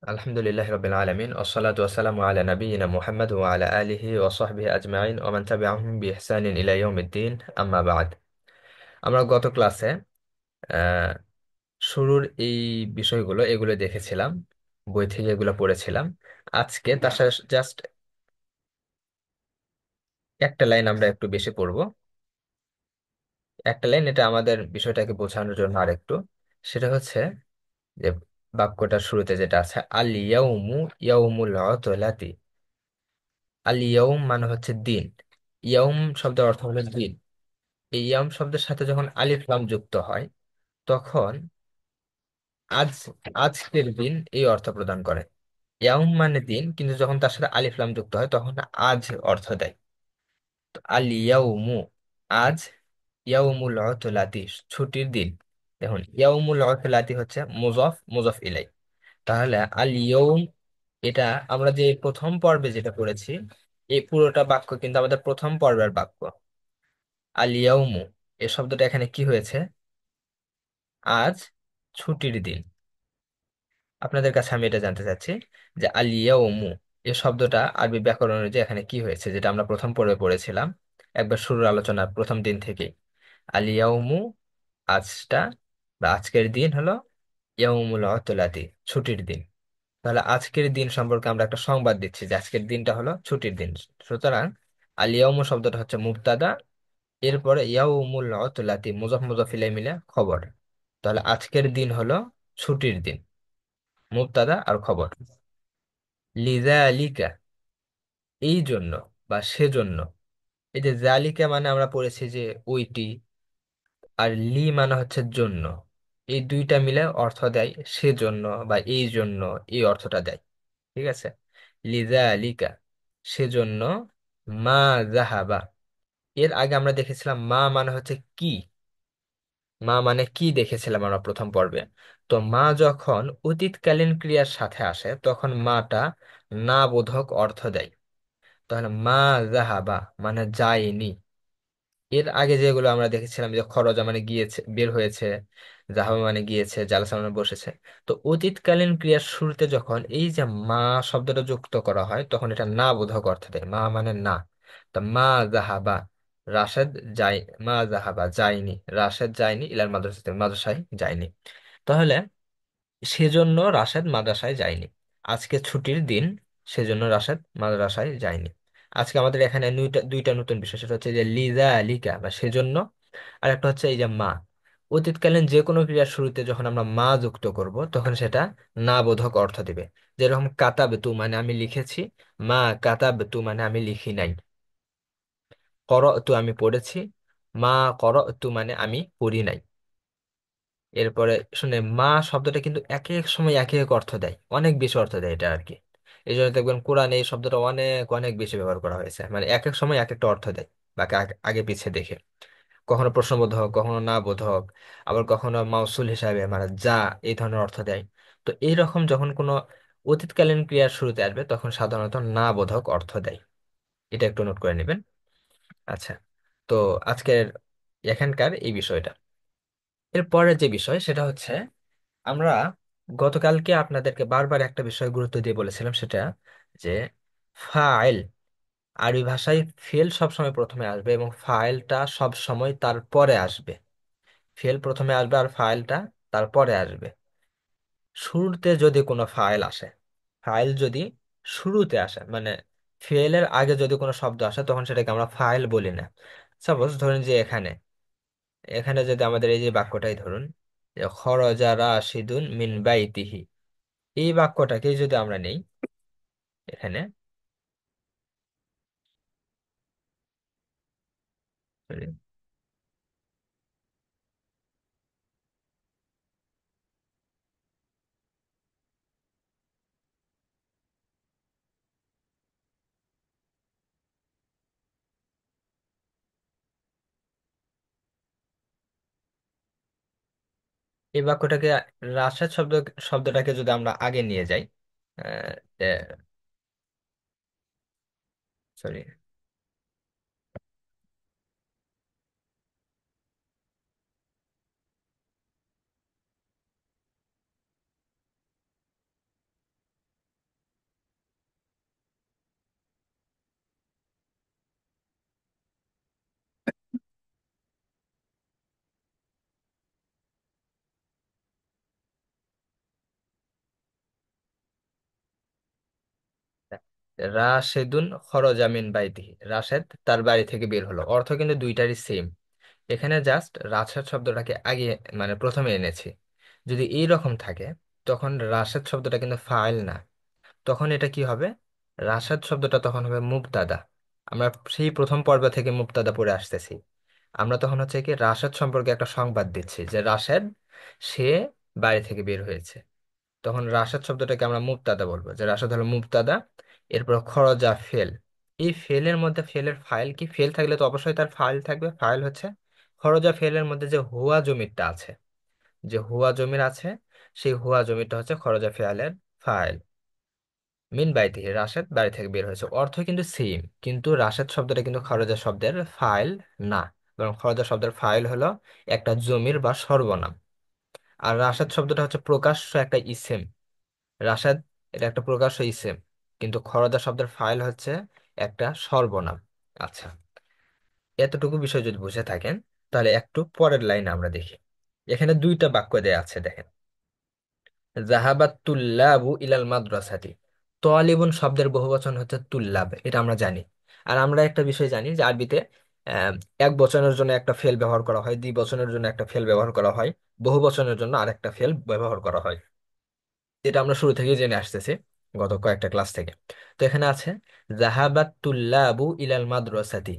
আলহামদুলিল্লাহ রাব্বিল আলামিন ওয়াসসালাতু ওয়াসসালামু আলা নাবিয়িনা মুহাম্মদ ওয়া আলা আলিহি ওয়া সাহবিহি আজমাইন ওয়া মান তাবিআহুম বিইহসানিন ইলা ইয়াউমিদ্দিন আম্মা বা'দ। আমরা গত ক্লাসে আহ, শুরুর এই বিষয়গুলো এগুলো দেখেছিলাম, বই থেকে এগুলো পড়েছিলাম। আজকে তার সাথে জাস্ট একটা লাইন আমরা একটু বেশি পড়বো। একটা লাইন, এটা আমাদের বিষয়টাকে বোঝানোর জন্য আরেকটু, সেটা হচ্ছে যে বাক্যটার শুরুতে যেটা আছে আল ইয়াউমু ইয়াউমুল উতলাতি। আল ইয়াউম মানে হচ্ছে দিন। ইয়াউম শব্দের অর্থ হলো দিন। এই ইয়াউম শব্দের সাথে যখন আলিফ লাম যুক্ত হয় তখন আজ, আজকের দিন এই অর্থ প্রদান করে। ইয়াউম মানে দিন, কিন্তু যখন তার সাথে আলিফ লাম যুক্ত হয় তখন আজ অর্থ দেয়। তো আল ইয়াউমু, আজ, ইয়াউমুল উতলাতি ছুটির দিন। দেখুন, ইয়াউমুল উতলাতি হচ্ছে মুজাফ মুজাফ ইলাই। তাহলে আল ইয়াউম, এটা আমরা যে প্রথম পর্বে যেটা পড়েছি, এই পুরোটা বাক্য কিন্তু আমাদের প্রথম পর্বের বাক্য। আল ইয়াউমু, এই শব্দটা এখানে কি হয়েছে? আজ ছুটির দিন। আপনাদের কাছে আমি এটা জানতে চাচ্ছি যে আল ইয়াউমু, এই শব্দটা আরবি ব্যাকরণ অনুযায়ী এখানে কি হয়েছে, যেটা আমরা প্রথম পর্বে পড়েছিলাম একবার শুরুর আলোচনার প্রথম দিন থেকেই। আল ইয়াউমু, আজটা বা আজকের দিন হলো ইয়াউমুল উতলাতি, ছুটির দিন। তাহলে আজকের দিন সম্পর্কে আমরা একটা সংবাদ দিচ্ছি যে আজকের দিনটা হলো ছুটির দিন। সুতরাং আল ইয়াউমু শব্দটা হচ্ছে মুবতাদা, এরপরে ইয়াউমুল উতলাতি মুজাফ মুজাফ ইলাইহি মিলে খবর। তাহলে আজকের দিন হলো ছুটির দিন, মুবতাদা আর খবর। লিযালিকা, এই জন্য বা সেজন্য। এই যে জালিকা মানে আমরা পড়েছি যে ওইটি, আর লি মানে হচ্ছে জন্য। এই দুইটা মিলে অর্থ দেয় সেজন্য বা এই জন্য, এই অর্থটা দেয়। ঠিক আছে। লিযালিকা, সেজন্য। মা যাহাবা, এর আগে আমরা দেখেছিলাম মা মানে হচ্ছে কি। মা মানে কি দেখেছিলাম আমরা প্রথম পর্বে। তো মা যখন অতীতকালীন ক্রিয়ার সাথে আসে তখন মাটা না বোধক অর্থ দেয়। তাহলে মা যাহাবা মানে যায়নি। এর আগে যেগুলো আমরা দেখেছিলাম যে খরজা মানে গিয়েছে, বের হয়েছে, জাহাবা মানে গিয়েছে, জালাসা মানে বসেছে। তো অতীতকালীন ক্রিয়ার শুরুতে যখন এই যে মা শব্দটা যুক্ত করা হয় তখন এটা না বোধক অর্থ দেয়, মা মানে না। তো মা জাহাবা, রাশেদ যাই, মা জাহাবা যায়নি, রাশেদ যায়নি, ইলাল মাদ্রাসাতে মাদ্রাসায় যায়নি। তাহলে সেজন্য রাশেদ মাদ্রাসায় যায়নি। আজকে ছুটির দিন, সেজন্য রাশেদ মাদ্রাসায় যায়নি। আজকে আমাদের এখানে দুইটা দুইটা নতুন বিষয়, সেটা হচ্ছে যে লিজা লিকা বা সেজন্য, আর একটা হচ্ছে এই যে মা। অতীতকালীন যে কোনো ক্রিয়ার শুরুতে যখন আমরা মা যুক্ত করব তখন সেটা না বোধক অর্থ দিবে। যেরকম কাতাবতু মানে আমি লিখেছি, মা কাতাবতু মানে আমি লিখি নাই। করতু আমি পড়েছি, মা করতু মানে আমি পড়ি নাই। এরপরে শুনে মা শব্দটা কিন্তু এক এক সময় এক এক অর্থ দেয়, অনেক বেশি অর্থ দেয় এটা আর কি। এই জন্য দেখবেন কোরআনে এই শব্দটা অনেক অনেক বেশি ব্যবহার করা হয়েছে, মানে এক এক সময় এক একটা অর্থ দেয় বা আগে পিছে দেখে। কখনো প্রশ্নবোধক, কখনো না বোধক, আবার কখনো মাউসুল হিসাবে মানে যা, এই ধরনের অর্থ দেয়। তো এইরকম যখন কোনো অতীতকালীন ক্রিয়ার শুরুতে আসবে তখন সাধারণত না বোধক অর্থ দেয়। এটা একটু নোট করে নেবেন। আচ্ছা, তো আজকের এখানকার এই বিষয়টা। এরপরের যে বিষয় সেটা হচ্ছে, আমরা গতকালকে আপনাদেরকে বারবার একটা বিষয় গুরুত্ব দিয়ে বলেছিলাম, সেটা যে ফাইল, আরবি ভাষায় ফেল সবসময় প্রথমে আসবে এবং ফাইলটা সব সময় তারপরে আসবে। ফেল প্রথমে আসবে আর ফাইলটা তারপরে আসবে। শুরুতে যদি কোনো ফাইল আসে, ফাইল যদি শুরুতে আসে মানে ফেলের আগে যদি কোনো শব্দ আসে তখন সেটাকে আমরা ফাইল বলি না। সাপোজ ধরুন যে এখানে, এখানে যদি আমাদের এই যে বাক্যটাই ধরুন, যে খরজা রাশিদুন মিন বাইতিহি, এই বাক্যটাকে যদি আমরা নেই এখানে, sorry, এই বাক্যটাকে রাশেদ শব্দটাকে যদি আমরা আগে নিয়ে যাই, সরি, রাশেদুন খরজা মিন বাইতিহি, রাশেদ তার বাড়ি থেকে বের হলো, অর্থ কিন্তু দুইটারই সেম। এখানে জাস্ট রাশেদ শব্দটাকে আগে মানে প্রথমে এনেছি। যদি এই রকম থাকে তখন রাশেদ শব্দটা কিন্তু ফাইল না, তখন এটা কি হবে? রাশেদ শব্দটা তখন হবে মুবতাদা। আমরা সেই প্রথম পর্ব থেকে মুবতাদা পড়ে আসতেছি। আমরা তখন হচ্ছে কি রাশেদ সম্পর্কে একটা সংবাদ দিচ্ছি যে রাশেদ সে বাড়ি থেকে বের হয়েছে। তখন রাশেদ শব্দটাকে আমরা মুবতাদা বলবো, যে রাশেদ হলো মুবতাদা। এরপর খরজা ফেল। এই ফেলের মধ্যে ফেলের ফাইল কি? ফেল থাকলে তো অবশ্যই তার ফাইল থাকবে, ফাইল হচ্ছে খরজা। ফেলের মধ্যে যে হুয়া জমিরটা আছে, যে হুয়া জমির আছে, সেই হুয়া জমিরটা হচ্ছে খরজা ফেয়ালের ফাইল। মিন বাইতিহি, রাশেদ বাড়ি থেকে বের হয়েছে, অর্থ কিন্তু সেম, কিন্তু রাশেদ শব্দটা কিন্তু খরজা শব্দের ফাইল না, বরং খরজা শব্দের ফাইল হলো একটা জমির বা সর্বনাম। আর রাশেদ শব্দটা হচ্ছে প্রকাশ্য একটা ইসেম। রাশেদ এটা একটা প্রকাশ্য ইসেম, কিন্তু খরদা শব্দের ফাইল হচ্ছে একটা সর্বনাম। আচ্ছা, এতটুকু বিষয় যদি বুঝে থাকেন, তাহলে একটু পরের লাইন আমরা দেখি। এখানে দুইটা বাক্য দেয়া আছে, দেখেন। জাহাবাত তুল্লাবু ইলাল মাদ্রাসাতি। তোয়ালিবুন শব্দের বহুবচন হচ্ছে তুল্লাব, এটা আমরা জানি। আর আমরা একটা বিষয় জানি যে আরবিতে আহ, এক বচনের জন্য একটা ফেল ব্যবহার করা হয়, দ্বিবচনের জন্য একটা ফেল ব্যবহার করা হয়, বহু বচনের জন্য আরেকটা ফেল ব্যবহার করা হয়। এটা আমরা শুরু থেকেই জেনে আসতেছি, গত কয়েকটা ক্লাস থেকে। তো এখানে আছে জাহাবাত তুল্লাবু ইলাল মাদ্রাসাতি।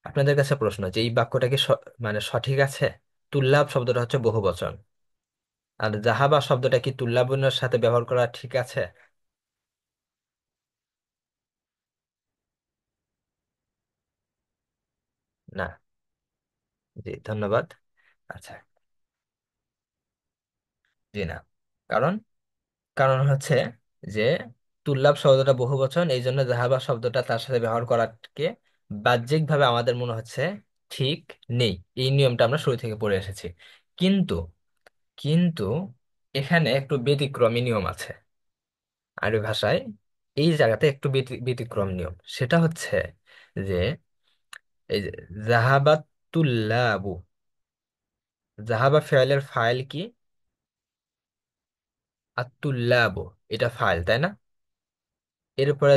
আপনাদের কাছে প্রশ্ন যে এই বাক্যটা কি মানে সঠিক আছে? তুল্লাব শব্দটা হচ্ছে বহুবচন, আর জাহাবা শব্দটা কি তুল্লাবুনের সাথে ব্যবহার করা ঠিক আছে? না। জি, ধন্যবাদ। আচ্ছা, জি না। কারণ কারণ হচ্ছে যে তুল্লাব শব্দটা বহুবচন, এই জন্য জাহাবা শব্দটা তার সাথে ব্যবহার করাকে বাহ্যিকভাবে আমাদের মনে হচ্ছে ঠিক নেই। এই নিয়মটা আমরা শুরু থেকে পড়ে এসেছি। কিন্তু কিন্তু এখানে একটু ব্যতিক্রমী নিয়ম আছে আরবি ভাষায়। এই জায়গাতে একটু ব্যতিক্রম নিয়ম, সেটা হচ্ছে যে এই যে জাহাবাত তুল্লাবু, জাহাবা ফেয়ালের ফাইল কি? আতুল্লাবু, এটা ফাইল তাই না? এরপরে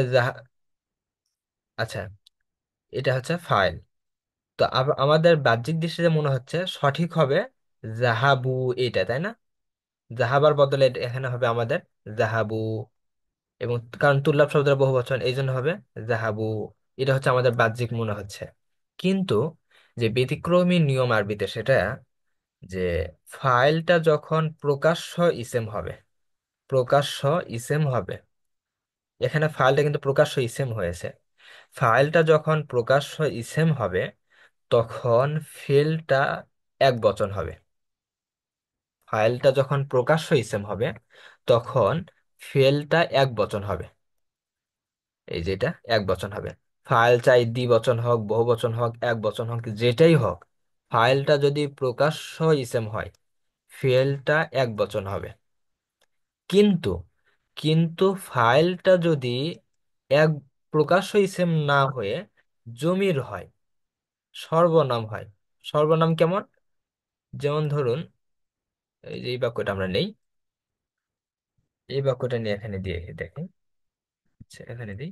আচ্ছা, এটা হচ্ছে ফাইল। তো আমাদের বাহ্যিক দৃষ্টিতে মনে হচ্ছে সঠিক হবে জাহাবু, এটা তাই না? জাহাবার বদলে এখানে হবে আমাদের জাহাবু। এবং কারণ তুল্লাব শব্দের বহু বচন, এই জন্য হবে জাহাবু। এটা হচ্ছে আমাদের বাহ্যিক মনে হচ্ছে। কিন্তু যে ব্যতিক্রমী নিয়ম আরবিতে সেটা, যে ফাইলটা যখন প্রকাশ্য ইসেম হবে, প্রকাশ্য ইসেম হবে, এখানে ফাইলটা কিন্তু প্রকাশ্য ইসেম হয়েছে। ফাইলটা যখন প্রকাশ্য ইসেম হবে তখন ফেলটা এক বচন হবে। ফাইলটা যখন প্রকাশ্য ইসেম হবে তখন ফেলটা এক বচন হবে। এই যেটা এক বচন হবে। ফাইল চাই দ্বিবচন হোক, বহু বচন হোক, এক বচন হোক, যেটাই হোক, ফাইলটা যদি প্রকাশ্য ইসেম হয় ফেলটা এক বচন হবে। কিন্তু কিন্তু ফাইলটা যদি এক প্রকাশ্য ইসেম না হয়ে জমির হয়, সর্বনাম হয়। সর্বনাম কেমন? যেমন ধরুন, এই যে এই বাক্যটা আমরা নেই, এই বাক্যটা নিয়ে এখানে দিয়ে দেখেন। আচ্ছা, এখানে দিই।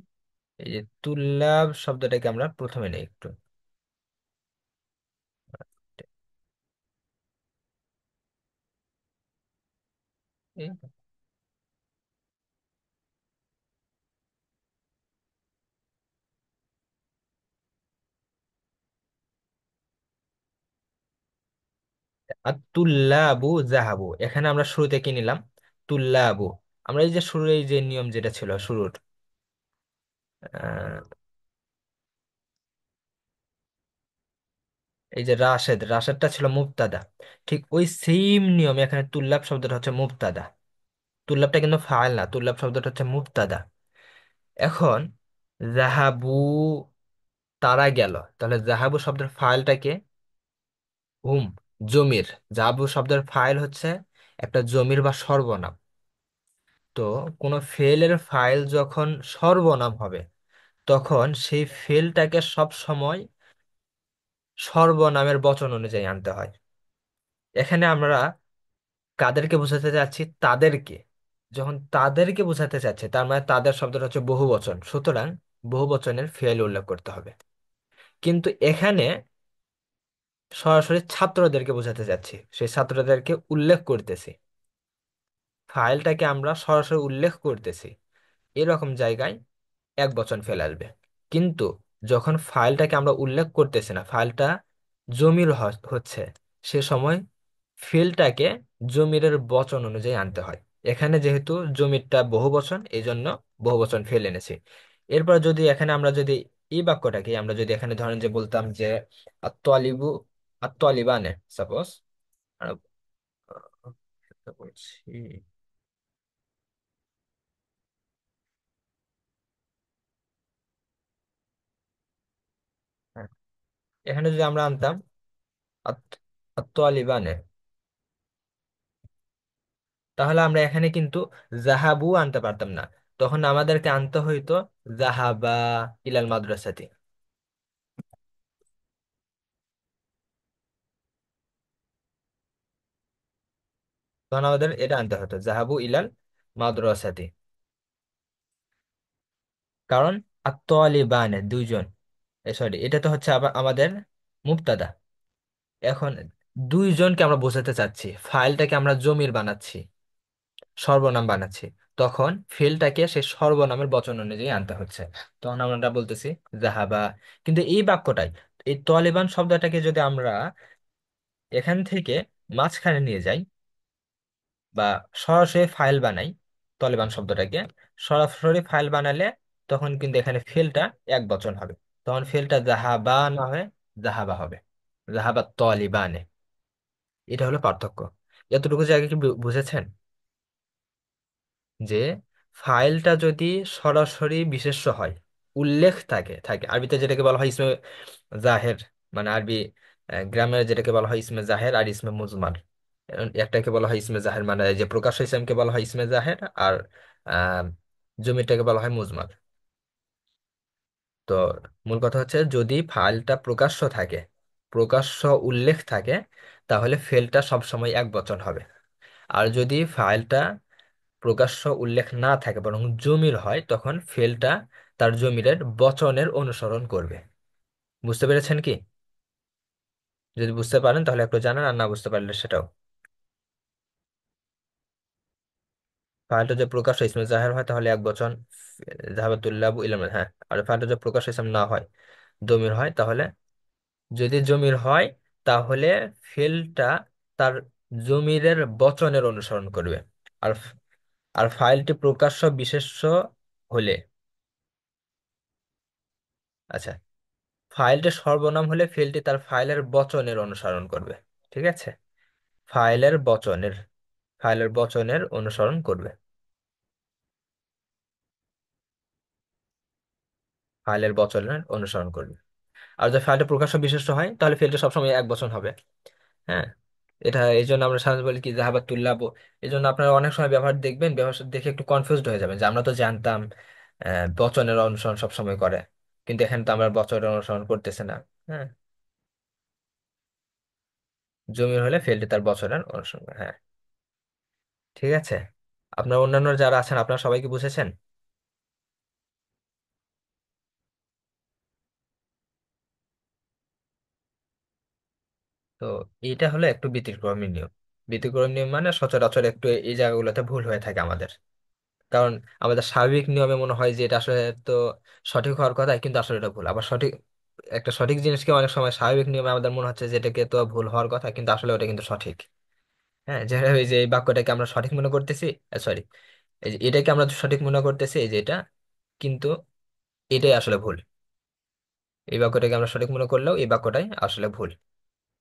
এই যে তুল্লাব শব্দটাকে আমরা প্রথমে নেই একটু। এই আর তুল্লাবু জাহাবু, এখানে আমরা শুরুতে কি নিলাম? তুল্লাবু। আমরা এই যে শুরুর এই যে নিয়ম যেটা ছিল শুরুর, আহ, এই যে রাশেদটা ছিল মুবতাদা। ঠিক ওই সেম নিয়মে এখানে তুল্লাব শব্দটা হচ্ছে মুবতাদা। তুল্লাবটা কিন্তু ফাইল না, তুল্লাব শব্দটা হচ্ছে মুবতাদা। এখন জাহাবু, তারা গেল, তাহলে জাহাবু শব্দের ফাইলটাকে হুম, জমির। জাহাবু শব্দের ফাইল হচ্ছে একটা জমির বা সর্বনাম। তো কোনো ফেলের ফাইল যখন সর্বনাম হবে তখন সেই ফেলটাকে সব সময় সর্বনামের বচন অনুযায়ী আনতে হয়। এখানে আমরা কাদেরকে বোঝাতে চাচ্ছি? তাদেরকে। যখন তাদেরকে বোঝাতে চাচ্ছে তার মানে তাদের শব্দটা হচ্ছে বহু বচন, সুতরাং বহু বচনের ফেল উল্লেখ করতে হবে। কিন্তু এখানে সরাসরি ছাত্রদেরকে বোঝাতে চাচ্ছি, সেই ছাত্রদেরকে উল্লেখ করতেছি, ফাইলটাকে আমরা সরাসরি উল্লেখ করতেছি, এরকম জায়গায় এক বচন ফেলে আসবে। কিন্তু যখন ফাইলটাকে আমরা উল্লেখ করতেছি না, ফাইলটা জমির হচ্ছে, সে সময় ফিলটাকে জমিরের বচন অনুযায়ী আনতে হয়। এখানে যেহেতু জমিরটা বহু বচন, এই জন্য বহু বচন ফেল এনেছি। এরপর যদি এখানে আমরা যদি এই বাক্যটাকে আমরা যদি এখানে ধরেন যে বলতাম যে আত্তালিবু আত্তালিবানে, সাপোজ বলছি, হ্যাঁ, এখানে যদি আমরা আনতাম আত্তালিবানে, তাহলে আমরা এখানে কিন্তু জাহাবু আনতে পারতাম না, তখন আমাদেরকে আনতে হইতো জাহাবা ইলাল মাদ্রাসাতি। তখন আমাদের এটা আনতে হতো জাহাবু ইলাল মাদ্রাসাতি। কারণ আত্তালিবানে দুইজন, সরি, এটা তো হচ্ছে আবার আমাদের মুবতাদা। এখন দুইজনকে আমরা বোঝাতে চাচ্ছি, ফাইলটাকে আমরা জমির বানাচ্ছি, সর্বনাম বানাচ্ছি, তখন ফেলটাকে সেই সর্বনামের বচন অনুযায়ী আনতে হচ্ছে। তখন আমরা বলতেছি জাহাবা। কিন্তু এই বাক্যটাই, এই তলিবান শব্দটাকে যদি আমরা এখান থেকে মাঝখানে নিয়ে যাই বা সরাসরি ফাইল বানাই, তলিবান শব্দটাকে সরাসরি ফাইল বানালে তখন কিন্তু এখানে ফেলটা এক বচন হবে। তখন ফেলটা জাহাবা না হয়ে জাহাবা হবে, জাহাবা তলিবানে। এটা হলো পার্থক্য। এতটুকু জায়গা কি বুঝেছেন? যে ফাইলটা যদি সরাসরি বিশেষ্য হয়, উল্লেখ থাকে থাকে আরবিতে যেটাকে বলা হয় ইসমে জাহের, মানে আরবি গ্রামের যেটাকে বলা হয় ইসমে জাহের আর ইসমে মুজমার। একটাকে বলা হয় ইসমে জাহের, মানে যে প্রকাশ্য ইসলামকে বলা হয় ইসমে জাহের, আর আহ জমিটাকে বলা হয় মুজমার। তো মূল কথা হচ্ছে যদি ফাইলটা প্রকাশ্য থাকে, প্রকাশ্য উল্লেখ থাকে, তাহলে ফেলটা সবসময় এক বচন হবে। আর যদি ফাইলটা প্রকাশ্য উল্লেখ না থাকে বরং জমির হয়, তখন ফেলটা তার জমিরের বচনের অনুসরণ করবে। বুঝতে পেরেছেন কি? যদি বুঝতে পারেন তাহলে একটু জানান, আর না বুঝতে পারলে সেটাও। ফাইলটা যদি প্রকাশ্য ইসমে জাহের হয় তাহলে এক বচন, জাহাবাতুল্লাহ ইলাম, হ্যাঁ। আর ফাইলটা যদি প্রকাশ্য ইসম না হয়, জমির হয়, তাহলে যদি জমির হয় তাহলে ফেলটা তার জমিরের বচনের অনুসরণ করবে। আর আর ফাইলটি প্রকাশ্য বিশেষ্য হলে, আচ্ছা, ফাইলটি সর্বনাম হলে ফিল্ডটি তার ফাইলের বচনের অনুসরণ করবে। ঠিক আছে? ফাইলের বচনের, ফাইলের বচনের অনুসরণ করবে, ফাইলের বচনের অনুসরণ করবে। আর যদি ফাইলটা প্রকাশ্য বিশিষ্ট হয় তাহলে ফিল্ডটা সবসময় এক বচন হবে। হ্যাঁ, এটা এই জন্য আমরা সাধারণত বলি কি জাহাবাতুল্লাহ। এই জন্য আপনারা অনেক সময় ব্যবহার দেখবেন, ব্যবহার দেখে একটু কনফিউজড হয়ে যাবেন যে আমরা তো জানতাম বচনের অনুসরণ সবসময় করে, কিন্তু এখানে তো আমরা বচনের অনুসরণ করতেছে না। হ্যাঁ, জমির হলে ফিল্ডটি তার বচনের অনুসরণ করে। হ্যাঁ, ঠিক আছে। আপনার অন্যান্য যারা আছেন আপনারা সবাইকে বুঝেছেন? তো এটা হলো একটু ব্যতিক্রমী নিয়ম। ব্যতিক্রমী নিয়ম মানে সচরাচর একটু এই জায়গাগুলোতে ভুল হয়ে থাকে আমাদের। কারণ আমাদের স্বাভাবিক নিয়মে মনে হয় যে এটা আসলে তো সঠিক হওয়ার কথা, কিন্তু আসলে এটা ভুল। আবার সঠিক, একটা সঠিক জিনিসকে অনেক সময় স্বাভাবিক নিয়মে আমাদের মনে হচ্ছে যে এটাকে তো ভুল হওয়ার কথা, কিন্তু আসলে ওটা কিন্তু সঠিক। হ্যাঁ, যে এই যে এই বাক্যটাকে আমরা সঠিক মনে করতেছি, সরি, এই যে এটাকে আমরা সঠিক মনে করতেছি, এই যে এটা, কিন্তু এটাই আসলে ভুল। এই বাক্যটাকে আমরা সঠিক মনে করলেও এই বাক্যটাই আসলে ভুল।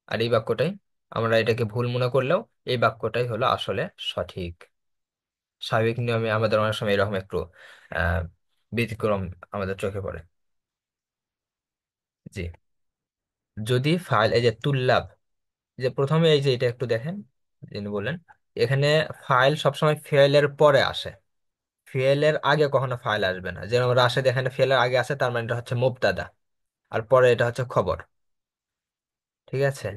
আর এই বাক্যটাই আমরা এটাকে ভুল মনে করলেও এই বাক্যটাই হলো আসলে সঠিক। স্বাভাবিক নিয়মে আমাদের অনেক সময় এরকম একটু আহ ব্যতিক্রম আমাদের চোখে পড়ে। জি। যদি ফাইল, এই যে তুল্লাব, যে প্রথমে এই যে এটা একটু দেখেন, যিনি বললেন এখানে ফাইল সবসময় ফেলের পরে আসে, ফেলের আগে কখনো ফাইল আসবে না। যেরকম রাশেদ এখানে ফেলের আগে আসে, তার মানে এটা হচ্ছে মুবতাদা, আর পরে এটা হচ্ছে খবর। ঠিক আছে?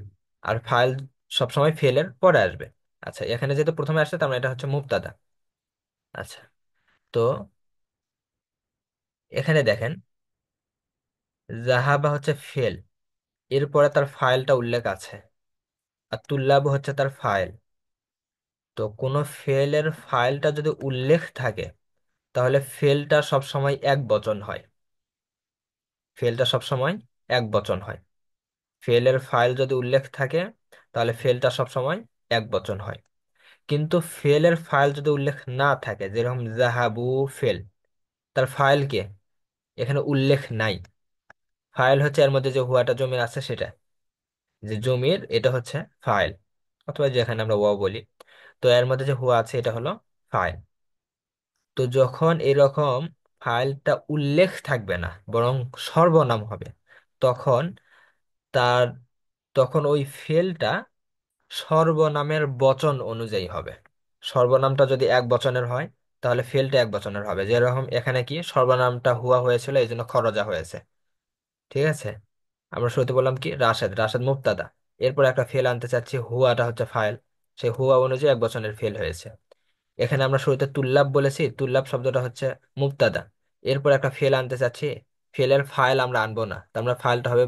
আর ফাইল সবসময় ফেলের পরে আসবে। আচ্ছা, এখানে যেহেতু প্রথমে আসছে তার মানে এটা হচ্ছে মুবতাদা। আচ্ছা, তো এখানে দেখেন, জাহাবা হচ্ছে ফেল, এরপরে তার ফাইলটা উল্লেখ আছে, আর তুল্লাব হচ্ছে তার ফাইল। তো কোনো ফেলের ফাইলটা যদি উল্লেখ থাকে, তাহলে ফেলটা সব সময় এক বচন হয়। ফেলটা সব সময় এক বচন হয়। ফেলের ফাইল যদি উল্লেখ থাকে, তাহলে ফেলটা সব সময় এক বচন হয়। কিন্তু ফেলের ফাইল যদি উল্লেখ না থাকে, যেরকম জাহাবু ফেল, তার ফাইল কে এখানে উল্লেখ নাই। ফাইল হচ্ছে এর মধ্যে যে হুয়াটা জমির আছে সেটা, যে জমির এটা হচ্ছে ফাইল, অথবা যেখানে আমরা ওয়াও বলি। তো এর মধ্যে যে হুয়া আছে এটা হলো ফাইল। তো যখন এরকম ফাইলটা উল্লেখ থাকবে না, বরং সর্বনাম হবে, তখন তার তখন ওই ফেলটা সর্বনামের বচন অনুযায়ী হবে। সর্বনামটা যদি এক বচনের হয়, তাহলে ফেলটা এক বচনের হবে। যেরকম এখানে কি সর্বনামটা হুয়া হয়েছিল, এই জন্য খরজা হয়েছে। ঠিক আছে, আমরা শুরুতে বললাম কি রাশেদ, রাশেদ মুবতাদা, এরপর একটা ফেল আনতে চাচ্ছি, হুয়াটা হচ্ছে ফাইল, সেই হুয়া অনুযায়ী এক বচনের ফেল হয়েছে। এখানে আমরা শুরুতে তুল্লাব বলেছি, তুল্লাব শব্দটা হচ্ছে মুবতাদা, এরপর একটা ফেল আনতে চাচ্ছি, ফেলের ফাইল আমরা আনবো না, তো আমরা ফাইলটা হবে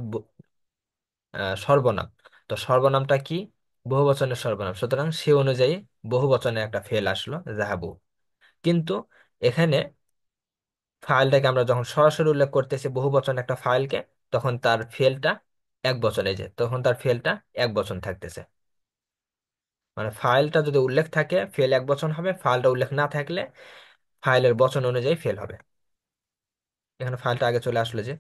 সর্বনাম। তো সর্বনামটা কি? বহুবচনের সর্বনাম, সুতরাং সে অনুযায়ী বহুবচনে একটা ফেল আসলো, জাহাবু। কিন্তু এখানে ফাইলটাকে আমরা যখন সরাসরি উল্লেখ করতেছি বহুবচন একটা ফাইলকে, তখন তার ফেলটা এক বচনে, যে তখন তার ফেলটা এক বচন থাকতেছে। মানে ফাইলটা যদি উল্লেখ থাকে ফেল এক বচন হবে, ফাইলটা উল্লেখ না থাকলে ফাইলের বচন অনুযায়ী ফেল হবে। এখানে ফাইলটা আগে চলে আসলো যে,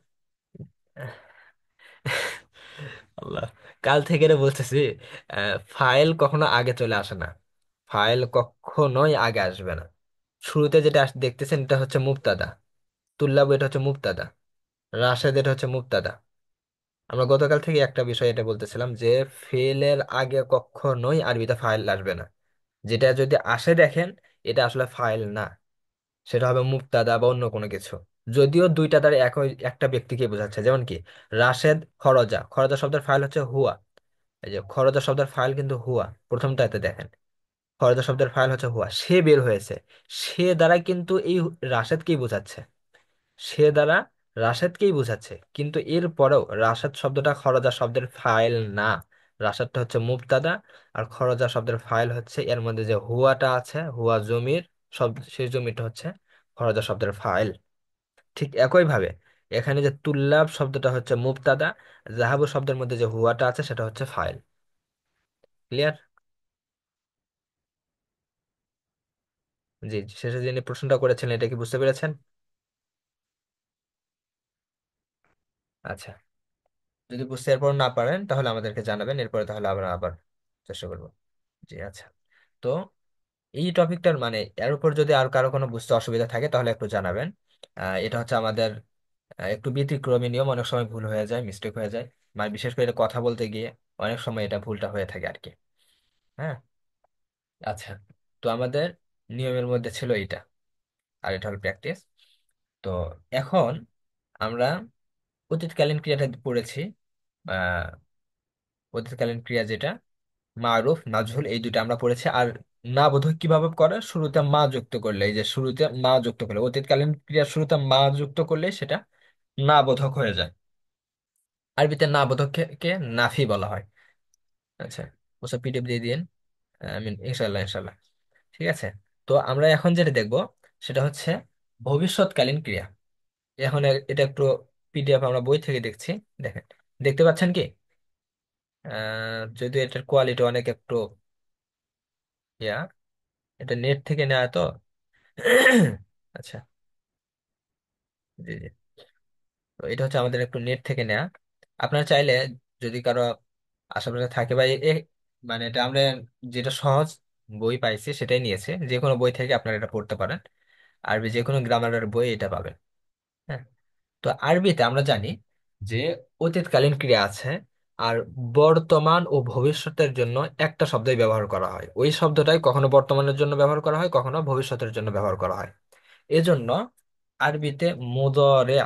আল্লাহ, কাল থেকে রে বলতেছি, ফাইল কখনো আগে চলে আসে না। ফাইল কখনোই আগে আসবে না। শুরুতে যেটা দেখতেছেন এটা হচ্ছে মুবতাদা, তুল্লাব এটা হচ্ছে মুবতাদা, রাশেদ এটা হচ্ছে মুবতাদা। আমরা গতকাল থেকে একটা বিষয় এটা বলতেছিলাম যে ফেলের আগে কখনোই আরবিতে ফাইল আসবে না। যেটা যদি আসে দেখেন, এটা আসলে ফাইল না, সেটা হবে মুবতাদা বা অন্য কোনো কিছু। যদিও দুইটা দ্বারা একই একটা ব্যক্তিকে বোঝাচ্ছে, যেমন কি রাশেদ খরজা, খরজা শব্দের ফাইল হচ্ছে হুয়া। এই যে খরজা শব্দের ফাইল কিন্তু হুয়া, প্রথমটাতে দেখেন, খরজা শব্দের ফাইল হচ্ছে হুয়া, সে বের হয়েছে, সে দ্বারা কিন্তু এই রাশেদকেই বোঝাচ্ছে, সে দ্বারা রাশেদকেই বোঝাচ্ছে। কিন্তু এর পরেও রাশেদ শব্দটা খরজা শব্দের ফাইল না, রাশেদটা হচ্ছে মুবতাদা, আর খরজা শব্দের ফাইল হচ্ছে এর মধ্যে যে হুয়াটা আছে, হুয়া জমির শব্দ, সেই জমিটা হচ্ছে খরজা শব্দের ফাইল। ঠিক একই ভাবে এখানে যে তুল্লাব শব্দটা হচ্ছে মুবতাদা, জাহাবু শব্দের মধ্যে যে হুয়াটা আছে সেটা হচ্ছে ফাইল। ক্লিয়ার? জি, শেষে যিনি প্রশ্নটা করেছিলেন এটা কি বুঝতে পেরেছেন? আচ্ছা, যদি বুঝতে এরপর না পারেন তাহলে আমাদেরকে জানাবেন, এরপরে তাহলে আমরা আবার চেষ্টা করবো। জি, আচ্ছা। তো এই টপিকটার মানে এর উপর যদি আর কারো কোনো বুঝতে অসুবিধা থাকে তাহলে একটু জানাবেন। এটা হচ্ছে আমাদের একটু ব্যতিক্রমী নিয়ম, অনেক সময় ভুল হয়ে যায়, মিস্টেক হয়ে যায়, মানে বিশেষ করে এটা কথা বলতে গিয়ে অনেক সময় এটা ভুলটা হয়ে থাকে আর কি। হ্যাঁ, আচ্ছা। তো আমাদের নিয়মের মধ্যে ছিল এটা, আর এটা হলো প্র্যাকটিস। তো এখন আমরা অতীতকালীন ক্রিয়াটা পড়েছি। আহ অতীতকালীন ক্রিয়া যেটা মারুফ মাজহুল, এই দুটো আমরা পড়েছি। আর না বোধক কিভাবে করে, শুরুতে মা যুক্ত করলে, এই যে শুরুতে মা যুক্ত করলে, অতীতকালীন ক্রিয়ার শুরুতে মা যুক্ত করলে সেটা না বোধক হয়ে যায়। আরবিতে না বোধককে কে নাফি বলা হয়। আচ্ছা, ওসব পিডিএফ দিয়ে দিন। আমি ইনশাল্লাহ, ইনশাল্লাহ। ঠিক আছে। তো আমরা এখন যেটা দেখব সেটা হচ্ছে ভবিষ্যৎকালীন ক্রিয়া। এখন এটা একটু পিডিএফ আমরা বই থেকে দেখছি, দেখেন, দেখতে পাচ্ছেন কি? যদিও এটার কোয়ালিটি অনেক একটু ইয়া, এটা নেট থেকে নেওয়া তো। আচ্ছা, জি জি। তো এটা হচ্ছে আমাদের একটু নেট থেকে নেওয়া। আপনারা চাইলে, যদি কারো আশেপাশে থাকে বা মানে এটা আমরা যেটা সহজ বই পাইছি সেটাই নিয়েছে, যে কোনো বই থেকে আপনারা এটা পড়তে পারেন। আরবি যে কোনো গ্রামারের বই এটা পাবেন। হ্যাঁ। তো আরবিতে আমরা জানি যে অতীতকালীন ক্রিয়া আছে, আর বর্তমান ও ভবিষ্যতের জন্য একটা শব্দই ব্যবহার করা হয়। ওই শব্দটাই কখনো বর্তমানের জন্য ব্যবহার করা হয়, কখনো ভবিষ্যতের জন্য ব্যবহার করা হয়। এজন্য আরবিতে মুদরে,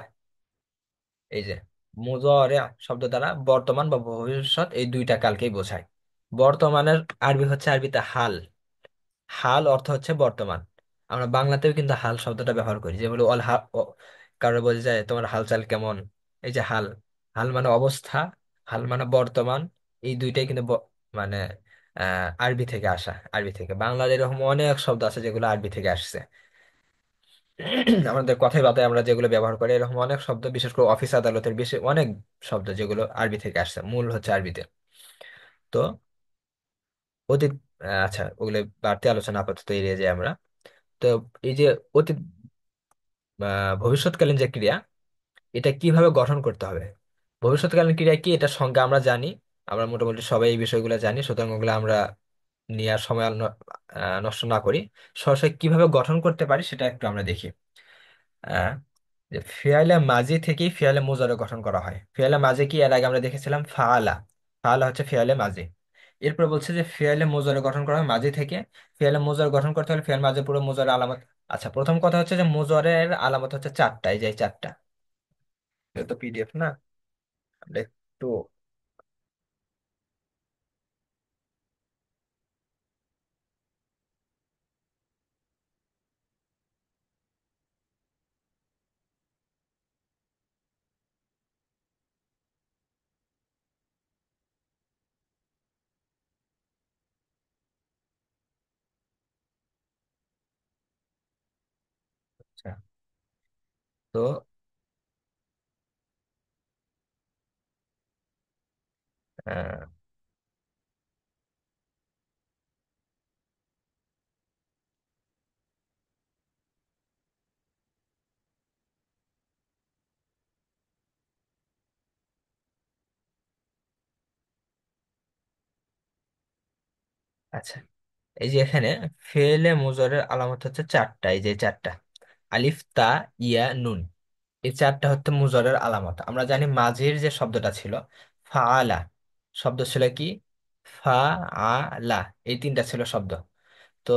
এই যে মুদরে শব্দ দ্বারা বর্তমান বা ভবিষ্যৎ এই দুইটা কালকেই বোঝায়। বর্তমানের আরবি হচ্ছে আরবিতে হাল, হাল অর্থ হচ্ছে বর্তমান। আমরা বাংলাতেও কিন্তু হাল শব্দটা ব্যবহার করি, যে বলে কারো বোঝা যায় তোমার হালচাল কেমন। এই যে হাল, হাল মানে অবস্থা, হাল মানে বর্তমান। এই দুইটাই কিন্তু মানে আরবি থেকে আসা। আরবি থেকে বাংলার এরকম অনেক শব্দ আছে যেগুলো আরবি থেকে আসছে। আমাদের কথায় বার্তায় আমরা যেগুলো ব্যবহার করি এরকম অনেক শব্দ, বিশেষ করে অফিস আদালতের বেশি অনেক শব্দ যেগুলো আরবি থেকে আসছে, মূল হচ্ছে আরবিতে। তো অতীত, আচ্ছা ওগুলো বাড়তি আলোচনা আপাতত এড়িয়ে যাই আমরা। তো এই যে অতীত ভবিষ্যৎকালীন যে ক্রিয়া, এটা কিভাবে গঠন করতে হবে? ভবিষ্যৎকালীন ক্রিয়া কি, এটা সংজ্ঞা আমরা জানি, আমরা মোটামুটি সবাই এই বিষয়গুলো জানি, সুতরাং ওগুলো আমরা নিয়ে আর সময় আর নষ্ট না করি। সরাসরি কিভাবে গঠন করতে পারি সেটা একটু আমরা দেখি। আহ, যে ফিয়ালে মাজি থেকেই ফিয়ালে মুজারে গঠন করা হয়। ফিয়ালে মাজি কি, এর আগে আমরা দেখেছিলাম ফাআলা। ফাআলা হচ্ছে ফিয়ালে মাজি। এরপর বলছে যে ফিয়ালে মুজারে গঠন করা হয় মাজি থেকে। ফিয়ালে মুজারে গঠন করতে হলে ফিয়াল মাঝে পুরো মুজারে আলামত। আচ্ছা, প্রথম কথা হচ্ছে যে মুজারের আলামত হচ্ছে চারটা, এই যে এই চারটা। এটা তো পিডিএফ না, আমরা একটু। আচ্ছা, তো আহ, আচ্ছা, এই যে এখানে ফেলে মুজারের আলামত হচ্ছে চারটা, এই যে চারটা, আলিফ তা ইয়া নুন। এই চারটা হচ্ছে মুজারের আলামত। আমরা জানি মাঝির যে শব্দটা ছিল ফাআলা, শব্দ ছিল কি ফা আলা, এই তিনটা ছিল শব্দ। তো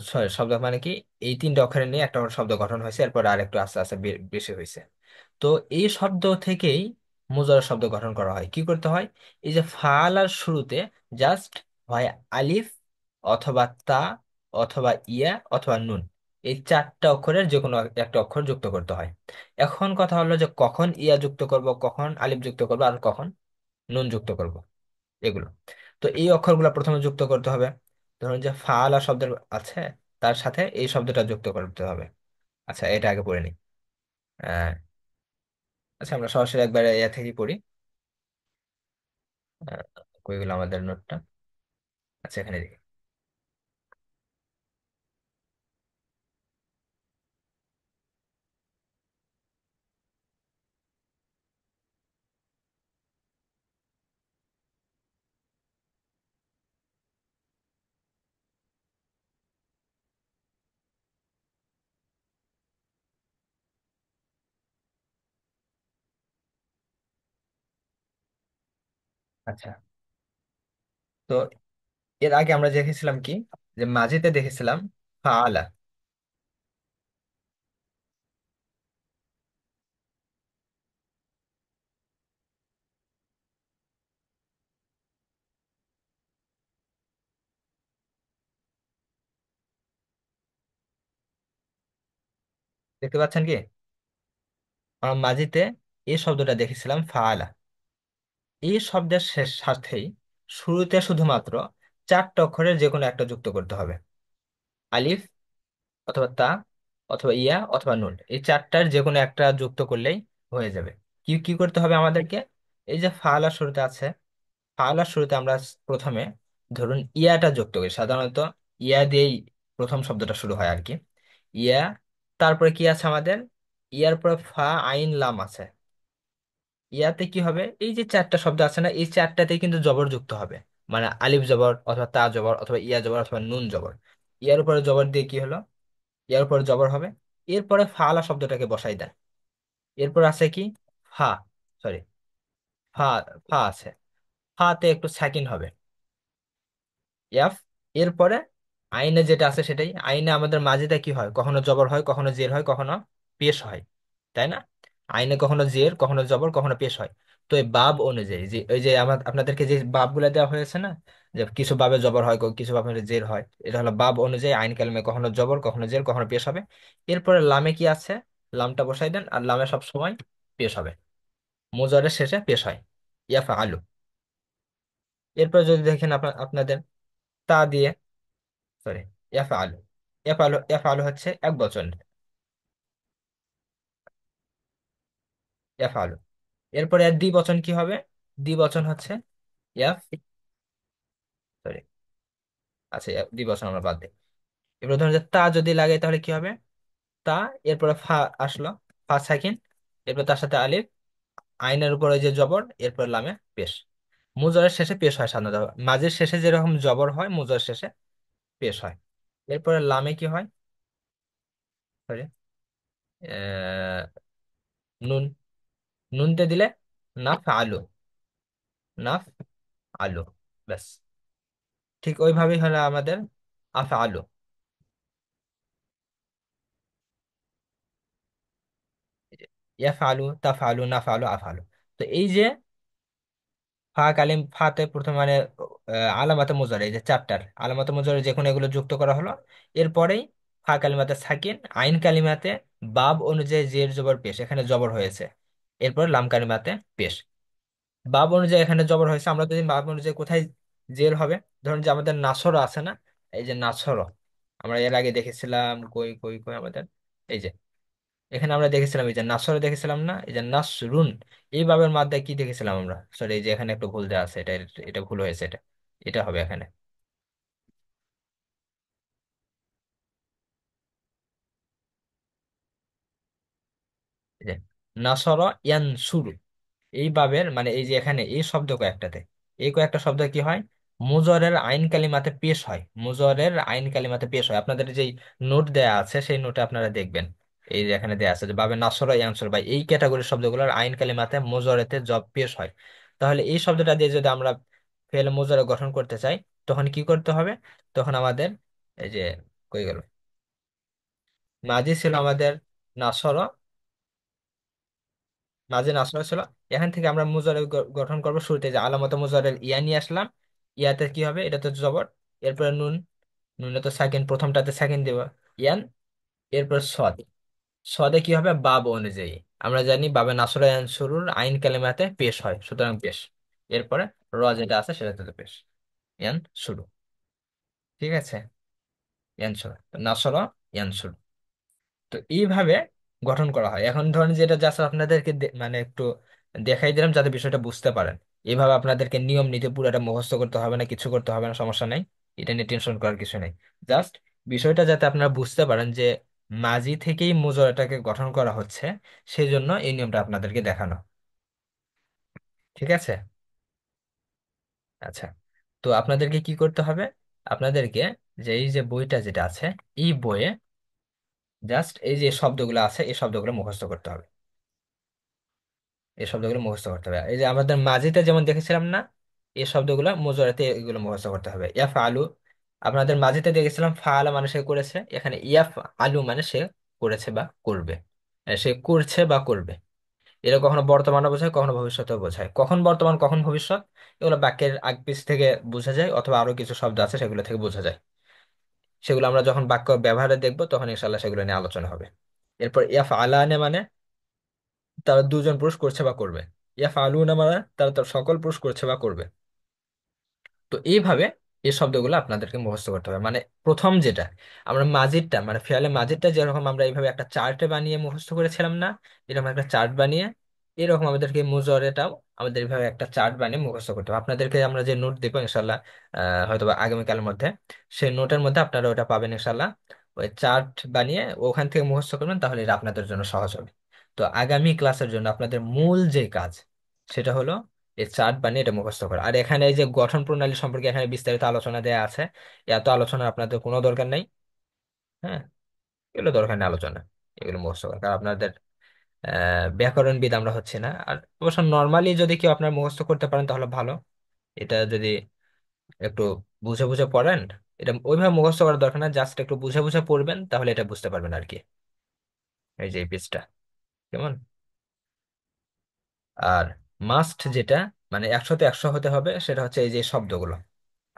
sorry, শব্দ মানে কি, এই তিনটা অক্ষরে নিয়ে একটা শব্দ গঠন হয়েছে, এরপর আর একটু আস্তে আস্তে বেশি হয়েছে। তো এই শব্দ থেকেই মুজার শব্দ গঠন করা হয়। কি করতে হয়, এই যে ফালার শুরুতে জাস্ট হয় আলিফ অথবা তা অথবা ইয়া অথবা নুন, এই চারটা অক্ষরের যে কোনো একটা অক্ষর যুক্ত করতে হয়। এখন কথা হলো যে কখন ইয়া যুক্ত করব, কখন আলিফ যুক্ত করব, আর কখন নুন যুক্ত করব, এগুলো। তো এই অক্ষরগুলো প্রথমে যুক্ত করতে হবে। ধরুন যে ফাআলা শব্দের আছে, তার সাথে এই শব্দটা যুক্ত করতে হবে। আচ্ছা, এটা আগে পড়ে নিই। আহ, আচ্ছা, আমরা সরাসরি একবার ইয়া থেকেই পড়ি। আহ, কই গেল আমাদের নোটটা? আচ্ছা, এখানে দেখি। আচ্ছা, তো এর আগে আমরা দেখেছিলাম কি, যে মাঝিতে দেখেছিলাম ফাআলা। দেখতে পাচ্ছেন কি, আমরা মাঝিতে এই শব্দটা দেখেছিলাম ফাআলা। এই শব্দের শেষ সাথেই শুরুতে শুধুমাত্র চারটা অক্ষরের যে কোনো একটা যুক্ত করতে হবে। আলিফ অথবা তা অথবা ইয়া অথবা নুন, এই চারটার যে কোনো একটা যুক্ত করলেই হয়ে যাবে। কি কি করতে হবে আমাদেরকে, এই যে ফাআলা শুরুতে আছে, ফাআলা শুরুতে আমরা প্রথমে ধরুন ইয়াটা যুক্ত করি সাধারণত। ইয়া দিয়েই প্রথম শব্দটা শুরু হয় আর কি, ইয়া। তারপরে কি আছে আমাদের, ইয়ার পরে ফা আইন লাম আছে। ইয়াতে কি হবে, এই যে চারটা শব্দ আছে না, এই চারটাতেই কিন্তু জবর যুক্ত হবে। মানে আলিফ জবর অথবা তা জবর অথবা ইয়া জবর অথবা নুন জবর। ইয়ার উপরে জবর দিয়ে কি হলো, ইয়ার উপরে জবর হবে। এরপরে ফালা শব্দটাকে বসাই দেন। এরপর আছে কি ফা, সরি, ফা, ফা আছে, ফাতে একটু সাকিন হবে, ইয়াফ। এরপরে আইনে যেটা আছে সেটাই, আইনে আমাদের মাঝিতে কি হয়, কখনো জবর হয়, কখনো জের হয়, কখনো পেশ হয়, তাই না? আইনে কখনো জের, কখনো জবর, কখনো পেশ হয়। তো এই বাব অনুযায়ী যে ওই যে আমার আপনাদেরকে যে বাব গুলা দেওয়া হয়েছে না, যে কিছু বাবে জবর হয়, কিছু বাবে জের হয়। এটা হলো বাব অনুযায়ী আইন কালামে কখনো জবর, কখনো জের, কখনো পেশ হবে। এরপরে লামে কি আছে, লামটা বসাই দেন, আর লামে সব সময় পেশ হবে, মুজারের শেষে পেশ হয়, ইয়াফা আলু। এরপর যদি দেখেন আপনাদের তা দিয়ে, সরি, ইয়াফা আলু, ইয়াফা আলু হচ্ছে এক বচন, ইয়াফা আলু। এরপরে আর দ্বিবচন কি হবে, দ্বিবচন হচ্ছে ইয়াফ, সরি, আচ্ছা দ্বিবচন আমরা বাদ দিই। এবার ধরুন যে তা যদি লাগে তাহলে কি হবে, তা, এরপরে ফা আসলো, ফা সাকিন, এরপর তার সাথে আলিফ, আইনের উপরে যে জবর, এরপর লামে পেশ। মুজরের শেষে পেশ হয় সাধারণত, মাঝের শেষে যেরকম জবর হয় মুজরের শেষে পেশ হয়। এরপরে লামে কি হয়, সরি, নুন, নুনতে দিলে নাফ আলু, নাফ আলু, ব্যাস। ঠিক ওইভাবেই হলো আমাদের আফা আলু, ইয়াফা আলু, তাফা আলু, নাফা আলু, আফা আলু। তো এই যে ফা কালিম, ফাতে প্রথম মানে আলামাতে মুজারে, এই যে চারটার আলামাতে মুজারে যে কোনো এগুলো যুক্ত করা হলো। এরপরেই ফা কালিমাতে সাকিন, আইন কালিমাতে বাব অনুযায়ী জের জবর পেশ, এখানে জবর হয়েছে। এরপর লাম কালিমাতে পেশ, বাব অনুযায়ী এখানে জবর হয়েছে। আমরা যদি বাব অনুযায়ী কোথায় জের হবে, ধরুন যে আমাদের নাসর আছে না, এই যে নাসর, আমরা এর আগে দেখেছিলাম, কই কই কই আমাদের, এই যে এখানে আমরা দেখেছিলাম, এই যে নাসরে দেখেছিলাম না, এই যে নাসরুন, এই বাবের মাধ্যমে কি দেখেছিলাম আমরা, সরি এই যে এখানে একটু ভুল দেওয়া আছে, এটা এটা ভুল হয়েছে, এটা এটা হবে এখানে, এই যে নাসর ইয়ানসুরু, এই বাবের মানে এই যে এখানে এই শব্দ কয়েকটাতে, এই কয়েকটা শব্দ কি হয়, মুজরের আইন কালিমাতে পেশ হয়, মুজরের আইন কালিমাতে পেশ হয়। আপনাদের যেই নোট দেয়া আছে সেই নোটে আপনারা দেখবেন, এই যে এখানে দেয়া আছে যে বাবে নাসর ইয়ানসুর, বা এই ক্যাটাগরির শব্দগুলোর আইন কালিমাতে মুজরেতে জব পেশ হয়। তাহলে এই শব্দটা দিয়ে যদি আমরা ফেল মুজরে গঠন করতে চাই, তখন কি করতে হবে, তখন আমাদের এই যে কই গেল, মাঝি ছিল আমাদের নাসর, মাঝে নাসরা ছিল, এখান থেকে আমরা মুজারের গঠন করবো শুরুতে, যে আলামত মুজারের ইয়া নিয়ে আসলাম, ইয়াতে কি হবে, এটা তো জবর, এরপরে নুন, নুনে তো সেকেন্ড, প্রথমটাতে সেকেন্ড দেব, ইয়ান, এরপর সদ, সদে কি হবে বাব অনুযায়ী, আমরা জানি বাবে নাসরা ইয়ান শুরুর আইন কালেমাতে পেশ হয়, সুতরাং পেশ। এরপরে র যেটা আছে সেটাতে তো পেশ, ইয়ান শুরু, ঠিক আছে, ইয়ান শুরু, নাসরা ইয়ান শুরু। তো এইভাবে গঠন করা হয়। এখন ধরেন যেটা জাস্ট আপনাদেরকে মানে একটু দেখাই দিলাম যাতে বিষয়টা বুঝতে পারেন। এইভাবে আপনাদেরকে নিয়ম নীতি পুরোটা মুখস্থ করতে হবে না, কিছু করতে হবে না, সমস্যা নেই, এটা নিয়ে টেনশন করার কিছু নেই। জাস্ট বিষয়টা যাতে আপনারা বুঝতে পারেন যে মাঝি থেকেই মুজরাটাকে গঠন করা হচ্ছে, সেই জন্য এই নিয়মটা আপনাদেরকে দেখানো, ঠিক আছে। আচ্ছা, তো আপনাদেরকে কি করতে হবে, আপনাদেরকে যে এই যে বইটা যেটা আছে, এই বইয়ে জাস্ট এই যে শব্দগুলো আছে এই শব্দগুলো মুখস্থ করতে হবে, এই শব্দগুলো মুখস্থ করতে হবে। এই যে আমাদের মাঝিতে যেমন দেখেছিলাম না, এই শব্দগুলো মুজারাতে এগুলো মুখস্থ করতে হবে। ইয়াফ আলু, আপনাদের মাঝিতে দেখেছিলাম ফাআলা মানে সে করেছে, এখানে ইয়াফ আলু মানে সে করেছে বা করবে, সে করছে বা করবে। এটা কখনো বর্তমানও বোঝায়, কখনো ভবিষ্যতেও বোঝায়। কখন বর্তমান কখন ভবিষ্যৎ এগুলো বাক্যের আগ পিছ থেকে বোঝা যায়, অথবা আরো কিছু শব্দ আছে সেগুলো থেকে বোঝা যায়। সেগুলো আমরা যখন বাক্য ব্যবহারে দেখবো তখন ইনশাল্লাহ সেগুলো নিয়ে আলোচনা হবে। এরপর ইয়াফ আলানে মানে তারা দুজন পুরুষ করছে বা করবে, ইয়া ফালুনা মানে তারা তার সকল পুরুষ করছে বা করবে। তো এইভাবে এই শব্দগুলো আপনাদেরকে মুখস্থ করতে হবে। মানে প্রথম যেটা আমরা মাজিদটা মানে ফেয়ালে মাজিদটা যেরকম আমরা এইভাবে একটা চার্টে বানিয়ে মুখস্থ করেছিলাম না, এরকম একটা চার্ট বানিয়ে, এরকম আমাদেরকে মুজরেটাও আমাদের এইভাবে একটা চার্ট বানিয়ে মুখস্থ করতে হবে। আপনাদেরকে আমরা যে নোট দেবো ইনশাল্লাহ, হয়তো বা আগামীকালের মধ্যে, সেই নোটের মধ্যে আপনারা ওটা পাবেন ইনশাল্লাহ। ওই চার্ট বানিয়ে ওখান থেকে মুখস্থ করবেন, তাহলে এটা আপনাদের জন্য সহজ হবে। তো আগামী ক্লাসের জন্য আপনাদের মূল যে কাজ সেটা হলো এই চার্ট বানিয়ে এটা মুখস্থ করা। আর এখানে এই যে গঠন প্রণালী সম্পর্কে এখানে বিস্তারিত আলোচনা দেওয়া আছে, এত আলোচনা আপনাদের কোনো দরকার নেই। হ্যাঁ, এগুলো দরকার নেই আলোচনা, এগুলো মুখস্থ করা, কারণ আপনাদের ব্যাকরণবিদ আমরা হচ্ছি না। আর অবশ্য নর্মালি যদি কেউ আপনার মুখস্থ করতে পারেন তাহলে ভালো, এটা যদি একটু বুঝে বুঝে পড়েন, এটা ওইভাবে মুখস্থ করার দরকার না, জাস্ট একটু বুঝে বুঝে পড়বেন তাহলে এটা বুঝতে পারবেন আর কি, এই যে এই পেজটা কেমন। আর মাস্ট যেটা, মানে 100-তে 100 হতে হবে, সেটা হচ্ছে এই যে শব্দগুলো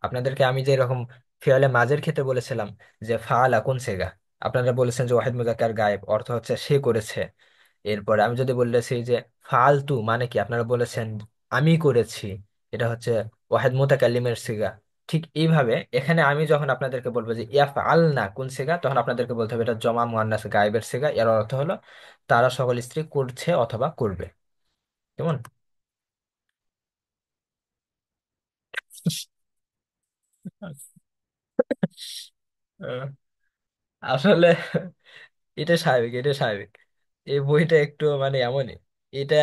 আপনাদেরকে আমি যে এরকম ফিয়ালে মাঝের ক্ষেত্রে বলেছিলাম যে ফাআলা কোন সেগা, আপনারা বলেছেন যে ওয়াহিদ মুজাক্কার গায়েব অর্থ হচ্ছে সে করেছে। এরপরে আমি যদি বলেছি যে ফালতু মানে কি, আপনারা বলেছেন আমি করেছি, এটা হচ্ছে ওয়াহিদ মুতাকাল্লিমের সিগা। ঠিক এইভাবে এখানে আমি যখন আপনাদেরকে বলবো যে ইয়াফআল না কোন সিগা, তখন আপনাদেরকে বলতে হবে এটা জমা মুয়ান্নাস গায়েবের সিগা, এর অর্থ হলো তারা সকল স্ত্রী করছে অথবা করবে। কেমন? আহ, আসলে এটা স্বাভাবিক, এটা স্বাভাবিক। এই বইটা একটু মানে এমনই, এটা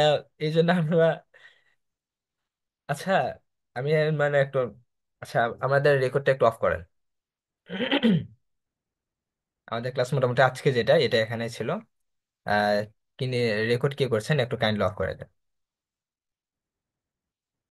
এই জন্য আমরা, আচ্ছা আমি মানে একটু, আচ্ছা আমাদের রেকর্ডটা একটু অফ করেন। আমাদের ক্লাস মোটামুটি আজকে যেটা এটা এখানে ছিল। আহ কিনে রেকর্ড কে করছেন একটু কাইন্ডলি অফ করে দেন।